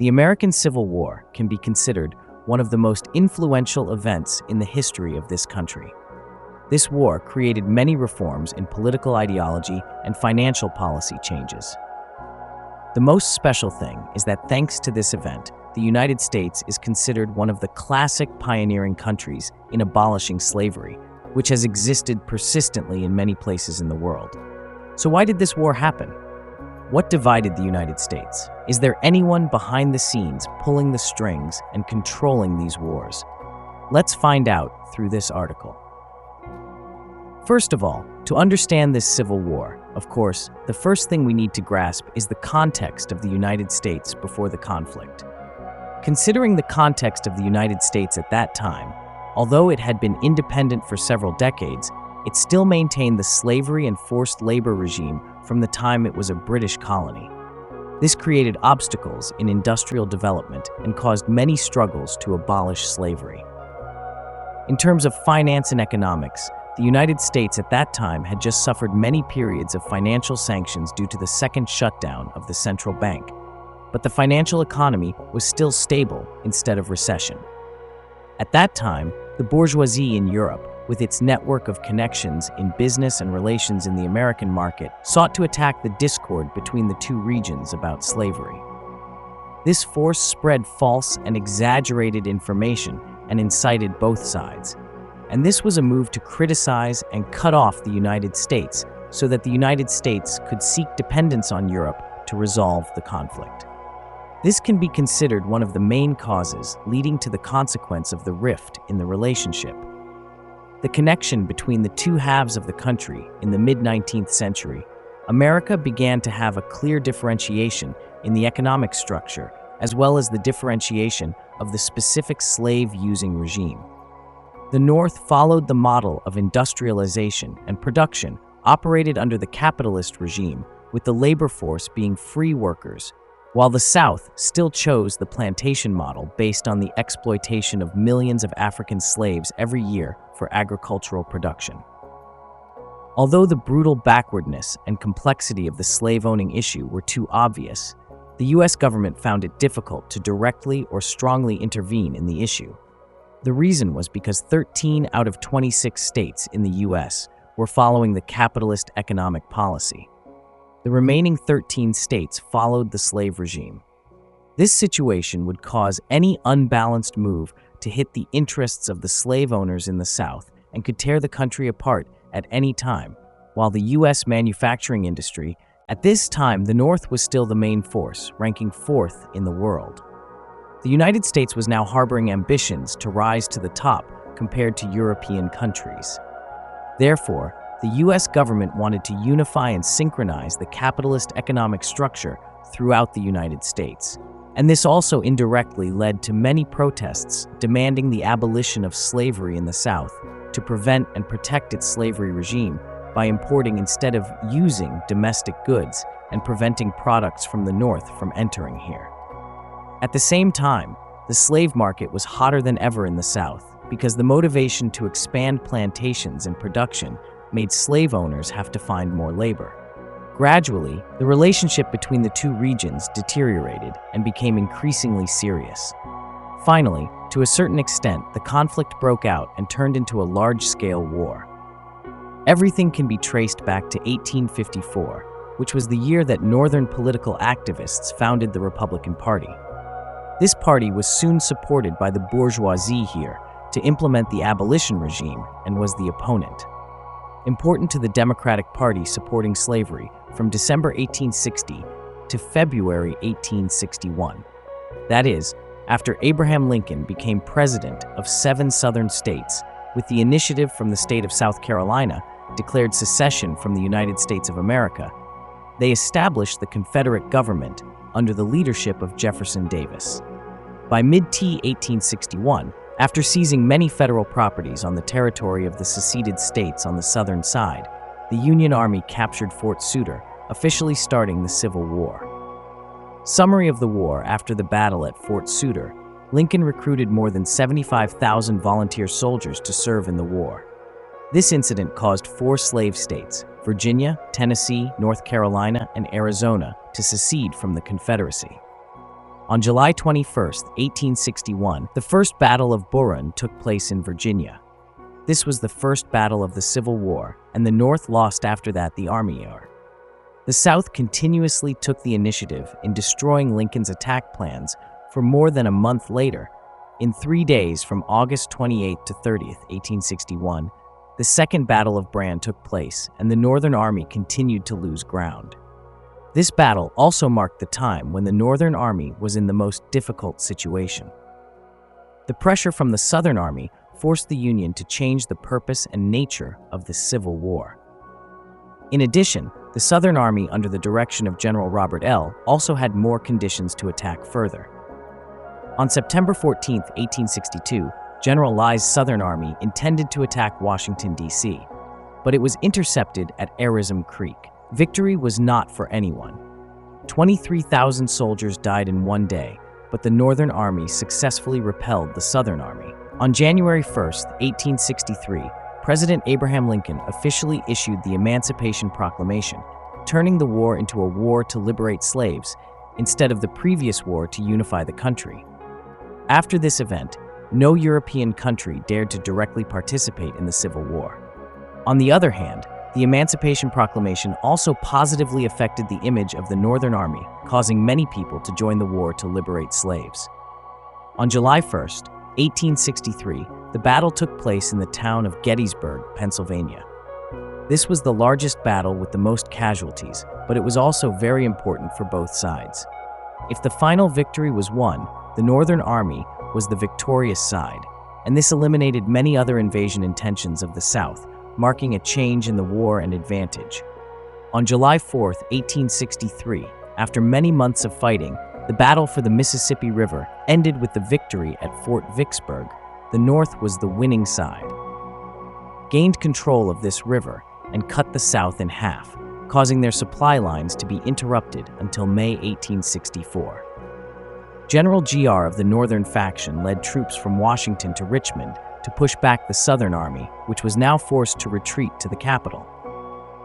The American Civil War can be considered one of the most influential events in the history of this country. This war created many reforms in political ideology and financial policy changes. The most special thing is that thanks to this event, the United States is considered one of the classic pioneering countries in abolishing slavery, which has existed persistently in many places in the world. So why did this war happen? What divided the United States? Is there anyone behind the scenes pulling the strings and controlling these wars? Let's find out through this article. First of all, to understand this civil war, of course, the first thing we need to grasp is the context of the United States before the conflict. Considering the context of the United States at that time, although it had been independent for several decades, it still maintained the slavery and forced labor regime from the time it was a British colony. This created obstacles in industrial development and caused many struggles to abolish slavery. In terms of finance and economics, the United States at that time had just suffered many periods of financial sanctions due to the second shutdown of the central bank, but the financial economy was still stable instead of recession. At that time, the bourgeoisie in Europe, with its network of connections in business and relations in the American market, sought to attack the discord between the two regions about slavery. This force spread false and exaggerated information and incited both sides. And this was a move to criticize and cut off the United States so that the United States could seek dependence on Europe to resolve the conflict. This can be considered one of the main causes leading to the consequence of the rift in the relationship. The connection between the two halves of the country in the mid-19th century, America began to have a clear differentiation in the economic structure as well as the differentiation of the specific slave-using regime. The North followed the model of industrialization and production operated under the capitalist regime, with the labor force being free workers, while the South still chose the plantation model based on the exploitation of millions of African slaves every year for agricultural production. Although the brutal backwardness and complexity of the slave-owning issue were too obvious, the U.S. government found it difficult to directly or strongly intervene in the issue. The reason was because 13 out of 26 states in the U.S. were following the capitalist economic policy. The remaining 13 states followed the slave regime. This situation would cause any unbalanced move to hit the interests of the slave owners in the South and could tear the country apart at any time, while the U.S. manufacturing industry, at this time the North was still the main force, ranking 4th in the world. The United States was now harboring ambitions to rise to the top compared to European countries. Therefore, the U.S. government wanted to unify and synchronize the capitalist economic structure throughout the United States. And this also indirectly led to many protests demanding the abolition of slavery in the South to prevent and protect its slavery regime by importing instead of using domestic goods and preventing products from the North from entering here. At the same time, the slave market was hotter than ever in the South because the motivation to expand plantations and production made slave owners have to find more labor. Gradually, the relationship between the two regions deteriorated and became increasingly serious. Finally, to a certain extent, the conflict broke out and turned into a large-scale war. Everything can be traced back to 1854, which was the year that Northern political activists founded the Republican Party. This party was soon supported by the bourgeoisie here to implement the abolition regime and was the opponent. Important to the Democratic Party supporting slavery from December 1860 to February 1861. That is, after Abraham Lincoln became president of 7 southern states, with the initiative from the state of South Carolina declared secession from the United States of America, they established the Confederate government under the leadership of Jefferson Davis. By mid-1861, after seizing many federal properties on the territory of the seceded states on the southern side, the Union Army captured Fort Sumter, officially starting the Civil War. Summary of the war. After the battle at Fort Sumter, Lincoln recruited more than 75,000 volunteer soldiers to serve in the war. This incident caused 4 slave states, Virginia, Tennessee, North Carolina, and Arizona, to secede from the Confederacy. On July 21, 1861, the First Battle of Bull Run took place in Virginia. This was the first battle of the Civil War, and the North lost after that the Army War. The South continuously took the initiative in destroying Lincoln's attack plans for more than a month later. In 3 days from August 28 to 30th, 1861, the Second Battle of Brann took place, and the Northern Army continued to lose ground. This battle also marked the time when the Northern Army was in the most difficult situation. The pressure from the Southern Army forced the Union to change the purpose and nature of the Civil War. In addition, the Southern Army under the direction of General Robert L. also had more conditions to attack further. On September 14, 1862, General Lee's Southern Army intended to attack Washington, D.C., but it was intercepted at Arizim Creek. Victory was not for anyone. 23,000 soldiers died in one day, but the Northern Army successfully repelled the Southern Army. On January 1, 1863, President Abraham Lincoln officially issued the Emancipation Proclamation, turning the war into a war to liberate slaves instead of the previous war to unify the country. After this event, no European country dared to directly participate in the Civil War. On the other hand, the Emancipation Proclamation also positively affected the image of the Northern Army, causing many people to join the war to liberate slaves. On July 1, 1863, the battle took place in the town of Gettysburg, Pennsylvania. This was the largest battle with the most casualties, but it was also very important for both sides. If the final victory was won, the Northern Army was the victorious side, and this eliminated many other invasion intentions of the South, marking a change in the war and advantage. On July 4, 1863, after many months of fighting, the battle for the Mississippi River ended with the victory at Fort Vicksburg. The North was the winning side, gained control of this river, and cut the South in half, causing their supply lines to be interrupted until May 1864. General GR of the Northern faction led troops from Washington to Richmond to push back the Southern Army, which was now forced to retreat to the capital.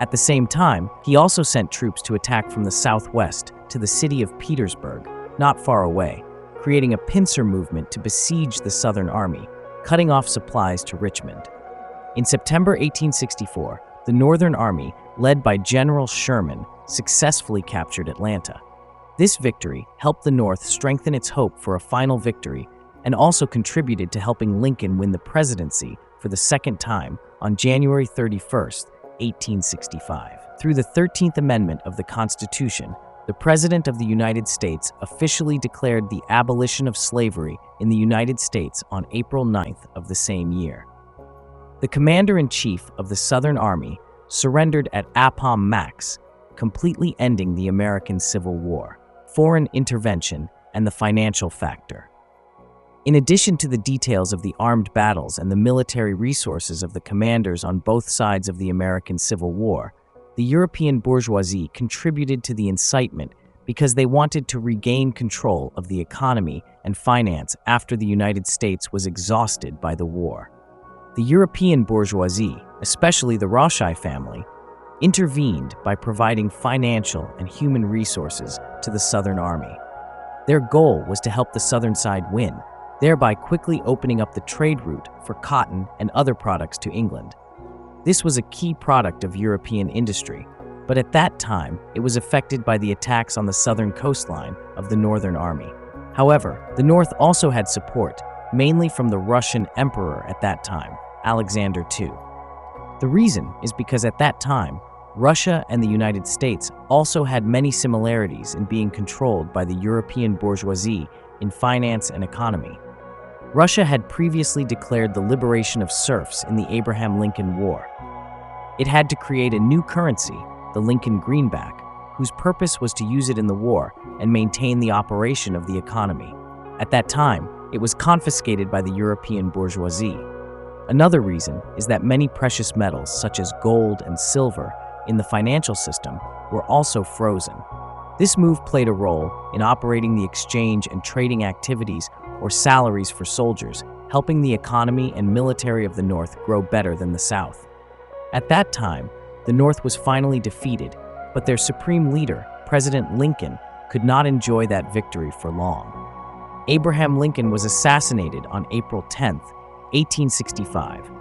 At the same time, he also sent troops to attack from the southwest to the city of Petersburg, not far away, creating a pincer movement to besiege the Southern Army, cutting off supplies to Richmond. In September 1864, the Northern Army, led by General Sherman, successfully captured Atlanta. This victory helped the North strengthen its hope for a final victory and also contributed to helping Lincoln win the presidency for the second time on January 31, 1865. Through the 13th Amendment of the Constitution, the President of the United States officially declared the abolition of slavery in the United States on April 9th of the same year. The Commander-in-Chief of the Southern Army surrendered at Appomattox, completely ending the American Civil War, foreign intervention, and the financial factor. In addition to the details of the armed battles and the military resources of the commanders on both sides of the American Civil War, the European bourgeoisie contributed to the incitement because they wanted to regain control of the economy and finance after the United States was exhausted by the war. The European bourgeoisie, especially the Rothschild family, intervened by providing financial and human resources to the Southern Army. Their goal was to help the Southern side win, thereby quickly opening up the trade route for cotton and other products to England. This was a key product of European industry, but at that time it was affected by the attacks on the southern coastline of the Northern Army. However, the North also had support, mainly from the Russian emperor at that time, Alexander II. The reason is because at that time, Russia and the United States also had many similarities in being controlled by the European bourgeoisie in finance and economy. Russia had previously declared the liberation of serfs in the Abraham Lincoln War. It had to create a new currency, the Lincoln greenback, whose purpose was to use it in the war and maintain the operation of the economy. At that time, it was confiscated by the European bourgeoisie. Another reason is that many precious metals, such as gold and silver, in the financial system were also frozen. This move played a role in operating the exchange and trading activities or salaries for soldiers, helping the economy and military of the North grow better than the South. At that time, the North was finally defeated, but their supreme leader, President Lincoln, could not enjoy that victory for long. Abraham Lincoln was assassinated on April 10, 1865.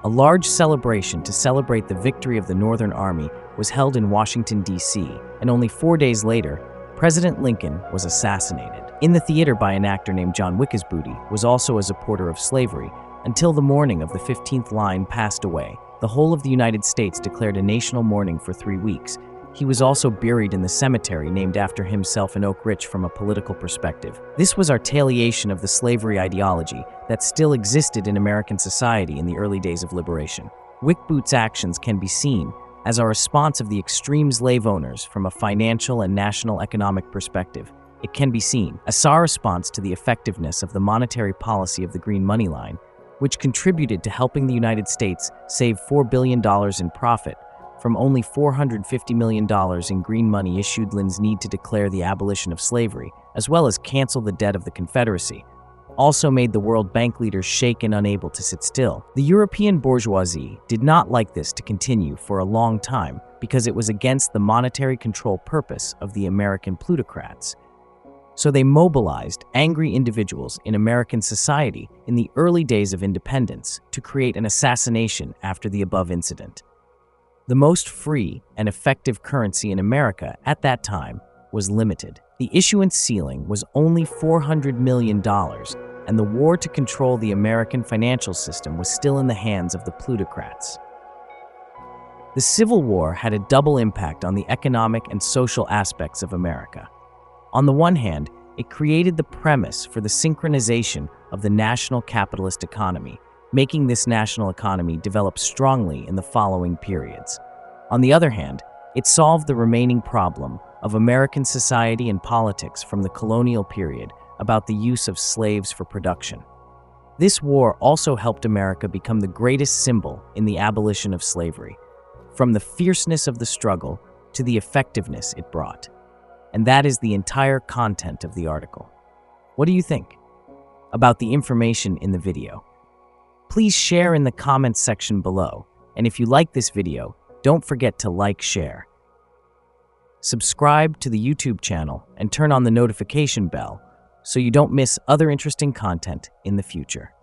A large celebration to celebrate the victory of the Northern Army was held in Washington, D.C., and only 4 days later, President Lincoln was assassinated. In the theater by an actor named John Wickesbooty was also a supporter of slavery until the morning of the 15th line passed away. The whole of the United States declared a national mourning for 3 weeks. He was also buried in the cemetery named after himself in Oak Ridge from a political perspective. This was retaliation of the slavery ideology that still existed in American society in the early days of liberation. Wickesbooty's actions can be seen as a response of the extreme slave owners from a financial and national economic perspective. It can be seen as a response to the effectiveness of the monetary policy of the Green Money Line, which contributed to helping the United States save $4 billion in profit from only $450 million in green money issued. Lincoln's need to declare the abolition of slavery, as well as cancel the debt of the Confederacy, also made the World Bank leaders shake and unable to sit still. The European bourgeoisie did not like this to continue for a long time because it was against the monetary control purpose of the American plutocrats. So they mobilized angry individuals in American society in the early days of independence to create an assassination after the above incident. The most free and effective currency in America at that time was limited. The issuance ceiling was only $400 million, and the war to control the American financial system was still in the hands of the plutocrats. The Civil War had a double impact on the economic and social aspects of America. On the one hand, it created the premise for the synchronization of the national capitalist economy, making this national economy develop strongly in the following periods. On the other hand, it solved the remaining problem of American society and politics from the colonial period about the use of slaves for production. This war also helped America become the greatest symbol in the abolition of slavery, from the fierceness of the struggle to the effectiveness it brought. And that is the entire content of the article. What do you think about the information in the video? Please share in the comments section below, and if you like this video, don't forget to like, share. Subscribe to the YouTube channel and turn on the notification bell so you don't miss other interesting content in the future.